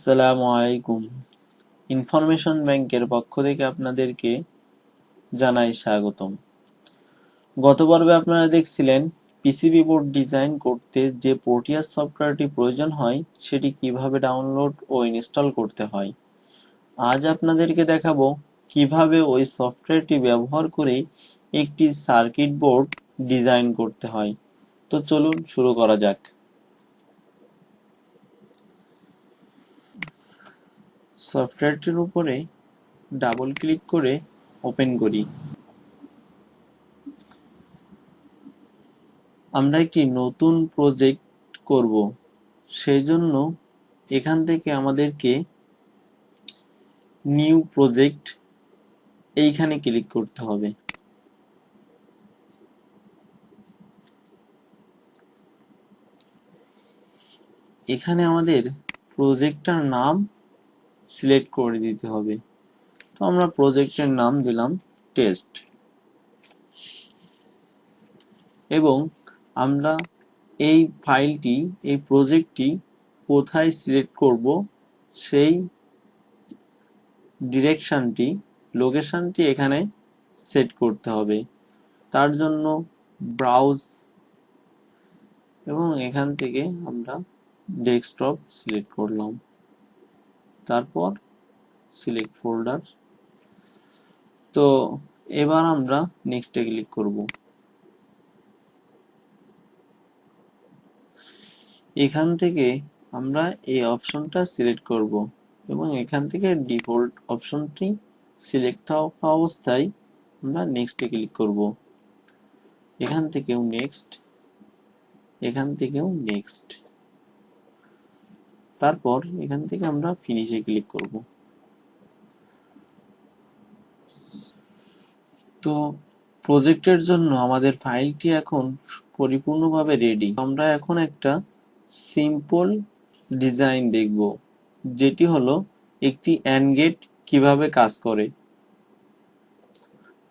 আসসালামু আলাইকুম। ইনফরমেশন ব্যাংকের পক্ষ থেকে আপনাদেরকে জানাই স্বাগতম। গত পর্বে আপনারা দেখছিলেন পিসিবি বোর্ড ডিজাইন করতে যে প্রোটিয়াস সফটওয়্যারটি প্রয়োজন হয় সেটি কিভাবে ডাউনলোড ও ইনস্টল করতে হয়। আজ আপনাদেরকে দেখাবো কিভাবে ওই সফটওয়্যারটি ব্যবহার করে একটি সার্কিট বোর্ড ডিজাইন করতে হয়। তো চলুন শুরু করা যাক। সফটওয়্যারটির উপরে ডাবল ক্লিক করে ওপেন করি। আমরা একটি নতুন প্রজেক্ট করব, সেই জন্য এখান থেকে আমাদেরকে নিউ প্রজেক্ট এইখানে ক্লিক করতে হবে। এখানে আমাদের প্রজেক্টটার নাম সিলেক্ট করে দিতে হবে। তো আমরা প্রজেক্টের নাম দিলাম টেস্ট এবং আমরা এই ফাইলটি এই প্রজেক্টটি কোথায় সিলেক্ট করব সেই ডিরেকশনটি লোকেশনটি এখানে সেট করতে হবে। তার জন্য ব্রাউজ এবং এখান থেকে আমরা ডেস্কটপ সিলেক্ট করলাম, তারপর সিলেক্ট ফোল্ডার। তো এবার আমরা নেক্সটে ক্লিক করব। এখান থেকে আমরা এই অপশনটা সিলেক্ট করব এবং এখান থেকে ডিফল্ট অপশনটি সিলেক্ট থাকা অবস্থায় আমরা নেক্সটে ক্লিক করব। এখান থেকেও নেক্সট, এখান থেকেও নেক্সট, তারপর এখান থেকে আমরা ফিনিশে ক্লিক করব। তো প্রজেক্টের জন্য আমাদের ফাইলটি এখন পরিপূর্ণভাবে রেডি। আমরা এখন একটা সিম্পল ডিজাইন দেখব, যেটি হলো একটি অ্যান্ড গেট কিভাবে কাজ করে।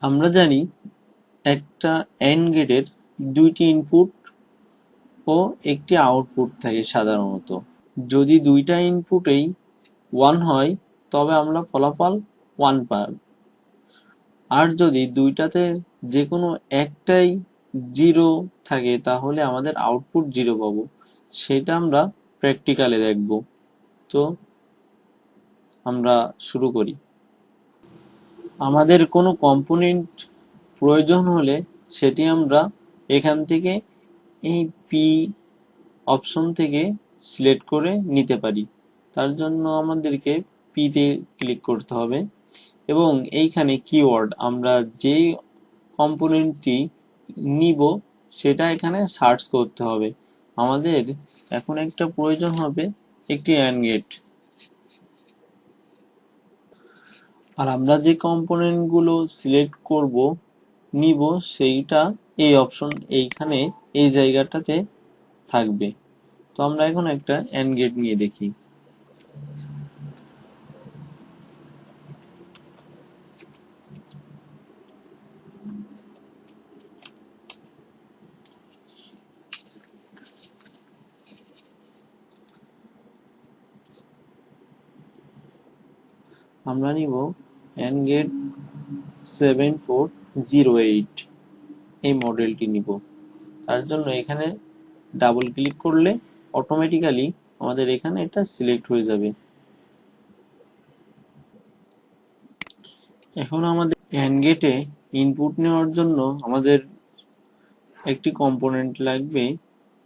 আমরা জানি একটা অ্যান্ড গেটের দুইটি ইনপুট ও একটি আউটপুট থাকে সাধারণত। যদি দুইটা ইনপুটেই 1 হয় তবে আমরা ফলাফল 1 পাব, আর যদি দুইটাতে যে কোনো একটাই 0 থাকে তাহলে আমাদের আউটপুট 0 পাবো। সেটা আমরা প্র্যাকটিক্যালে দেখব। তো আমরা শুরু করি। আমাদের কোনো কম্পোনেন্ট প্রয়োজন হলে সেটি আমরা এখান থেকে এই পি অপশন থেকে সিলেক্ট করে নিতে পারি। তার জন্য আমাদেরকে পি তে ক্লিক করতে হবে এবং এইখানে কিওয়ার্ড আমরা যে কম্পোনেন্টটি নিব সেটা এখানে সার্চ করতে হবে। আমাদের এখন একটা প্রয়োজন হবে একটি অ্যান্ড গেট, আর আমরা যে কম্পোনেন্ট গুলো সিলেক্ট করব নিব সেইটা এই অপশন এইখানে এই জায়গাটাতে থাকবে। তো আমরা এখন একটা অ্যান্ড গেট নিয়ে দেখি। আমরা নিব অ্যান্ড গেট 7408, এই মডেলটি নিব। তার জন্য এখানে ডাবল ক্লিক করলে অটোমেটিক্যালি আমাদের এখানে এটা সিলেক্ট হয়ে যাবে। এখন আমাদের অ্যান্ড গেটে ইনপুট নেওয়ার জন্য আমাদের একটি কম্পোনেন্ট লাগবে,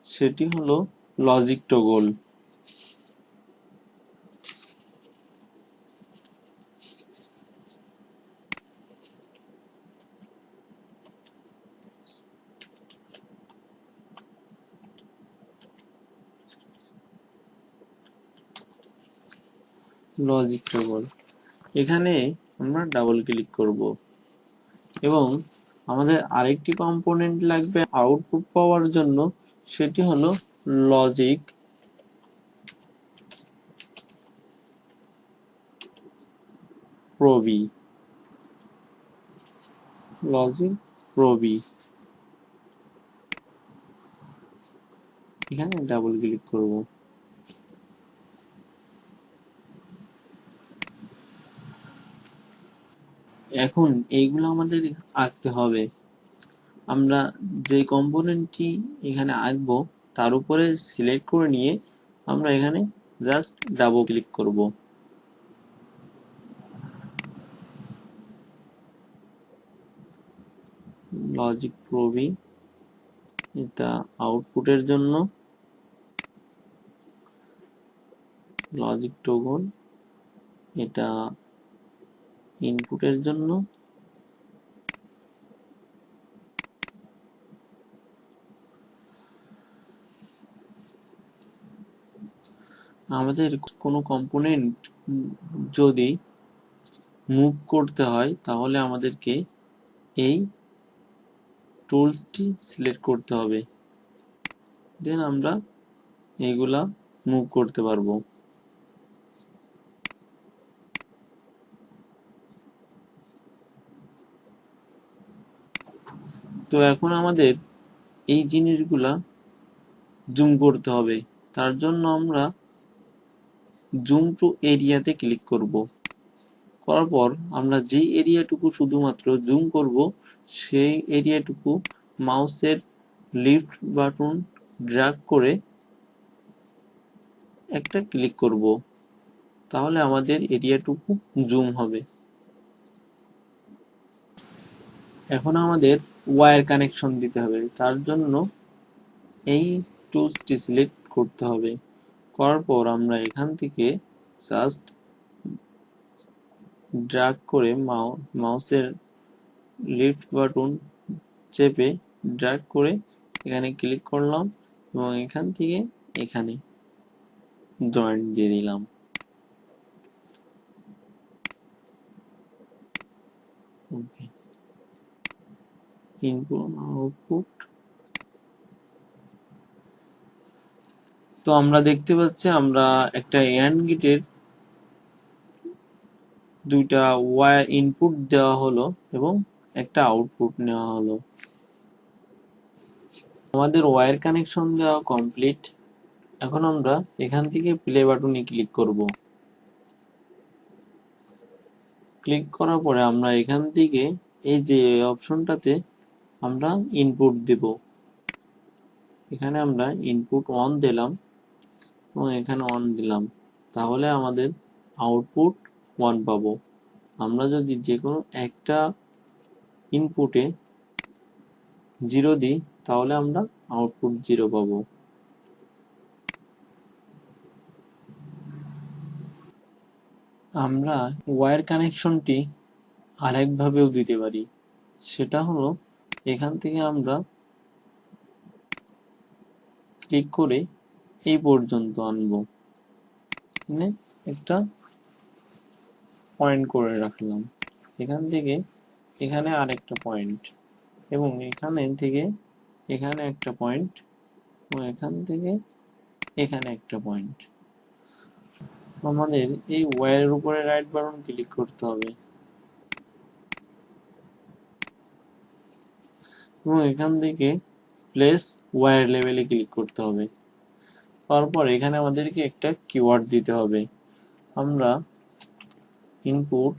সেটি হলো লজিক টগল। লজিক টগল এখানে আমরা ডাবল ক্লিক করব এবং আমাদের আরেকটি কম্পোনেন্ট লাগবে আউটপুট পাওয়ার জন্য, সেটি হলো লজিক প্রবি। লজিক প্রবি এখানে ডাবল ক্লিক করব। এখন এইগুলো আমাদের আঁকতে হবে। আমরা যে কম্পোনেন্টটি এখানে আঁকবো তার উপরে সিলেক্ট করে নিয়ে আমরা এখানে জাস্ট ডাবল ক্লিক করব। লজিক প্রবি, এটা আউটপুটের জন্য। লজিক টোগল, এটা ইনপুটের জন্য। আমাদের কোনো কম্পোনেন্ট যদি মুভ করতে হয় তাহলে আমাদেরকে এই টুলসটি সিলেক্ট করতে হবে, দেন আমরা এইগুলা মুভ করতে পারবো। তো এখন আমাদের এই জিনিসগুলা জুম করতে হবে। তার জন্য আমরা জুম টু এরিয়াতে ক্লিক করব। করার পর আমরা যে এরিয়াটুকু শুধুমাত্র জুম করব সেই এরিয়াটুকু মাউসের লিফট বাটন ড্র্যাগ করে একটা ক্লিক করব, তাহলে আমাদের এরিয়াটুকু জুম হবে। এখন আমাদের ওয়্যার কানেকশন দিতে হবে, তার জন্য এই টুলসটি সিলেক্ট করতে হবে। করার পর আমরা এখান থেকে জাস্ট ড্র্যাগ করে মাউসের লিফট বাটন চেপে ড্র্যাগ করে এখানে ক্লিক করলাম এবং এখান থেকে এখানে জয়েন্ট দিয়ে দিলাম। ওকে, ইনপুট আউটপুট। তো আমরা দেখতে পাচ্ছি আমরা একটা অ্যান্ড গেটের দুইটা ওয়্যার ইনপুট দেওয়া হলো এবং একটা আউটপুট নেওয়া হলো। আমাদের ওয়্যার কানেকশন দেওয়া কমপ্লিট। এখন আমরা এখান থেকে প্লে বাটনে ক্লিক করব। ক্লিক করার পরে আমরা এখান থেকে এই যে অপশনটাতে আমরা ইনপুট দেব। এখানে আমরা ইনপুট 1 দিলাম এবং এখানে 1 দিলাম, তাহলে আমাদের আউটপুট 1 পাবো। আমরা যদি যে কোনো একটা ইনপুটে 0 দিই তাহলে আমরা আউটপুট 0 পাবো। আমরা ওয়্যার কানেকশনটি আরেকভাবেও দিতে পারি, সেটা হলো এখান থেকে আমরা ক্লিক করে এই পর্যন্ত আনবো, মানে একটা পয়েন্ট করে রাখলাম, এখান থেকে এখানে আরেকটা পয়েন্ট এবং এখানে থেকে এখানে একটা পয়েন্ট এবং এখান থেকে এখানে একটা পয়েন্ট। আমাদের এই ওয়্যারের উপরে রাইট বাটন ক্লিক করতে হবে এবং এখান থেকে প্লেস ওয়্যার লেভেলে ক্লিক করতে হবে। তারপর এখানে আমাদেরকে একটা কিওয়ার্ড দিতে হবে। আমরা ইনপুট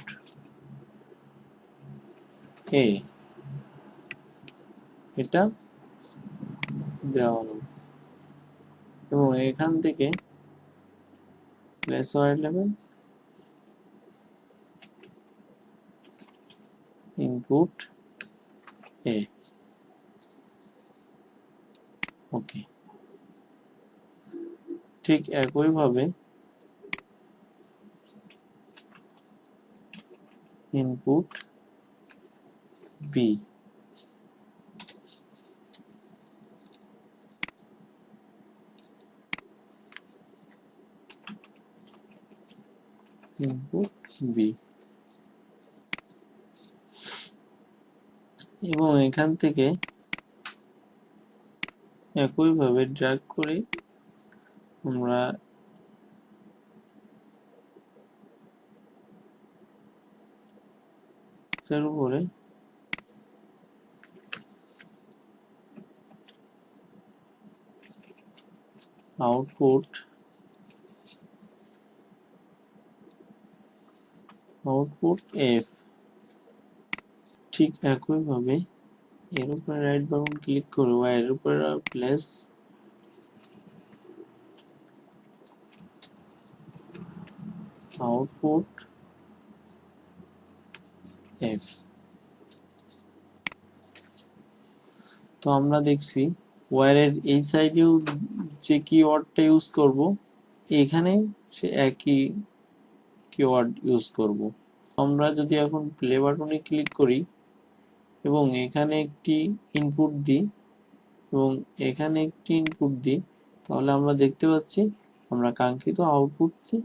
এ এটা দেওয়া হলো এবং এখান থেকে প্লেস ওয়্যার লেভেল ইনপুট এ। ওকে, ঠিক একইভাবে ইনপুট বি, ইনপুট বি এবং এখান থেকে একইভাবে ড্র্যাগ করে আমরা এর উপরে আউটপুট এফ ঠিক একইভাবে এর উপরে রাইট বাটন ক্লিক করে ওয়্যারের উপরে প্লেস আউটপুট এফ। তো আমরা দেখছি ওয়্যারের এই সাইডেও যে কিওয়ার্ডটা ইউজ করব এখানে সে একই কিওয়ার্ড ইউজ করব। আমরা যদি এখন প্লে বাটনে ক্লিক করি এবং এখানে একটি ইনপুট দিই এবং এখানে একটি ইনপুট দিই, তাহলে আমরা দেখতে পাচ্ছি আমরা কাঙ্ক্ষিত আউটপুটটি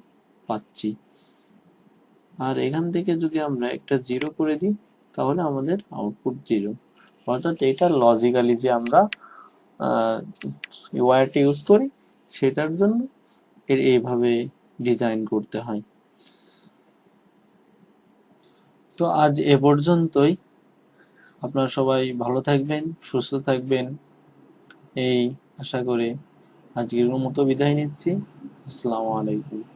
পাচ্ছি। আর এখান থেকে যদি আমরা একটা 0 করে দিই তাহলে আমাদের আউটপুট 0। অর্থাৎ এটা লজিক্যালি যে আমরা ওয়্যারটা ইউজ করি সেটার জন্য এইভাবে ডিজাইন করতে হয়। তো আজ এ পর্যন্তই। আপনারা সবাই ভালো থাকবেন, সুস্থ থাকবেন এই আশা করে আজকের মতো বিদায় নিচ্ছি। আসসালামু আলাইকুম।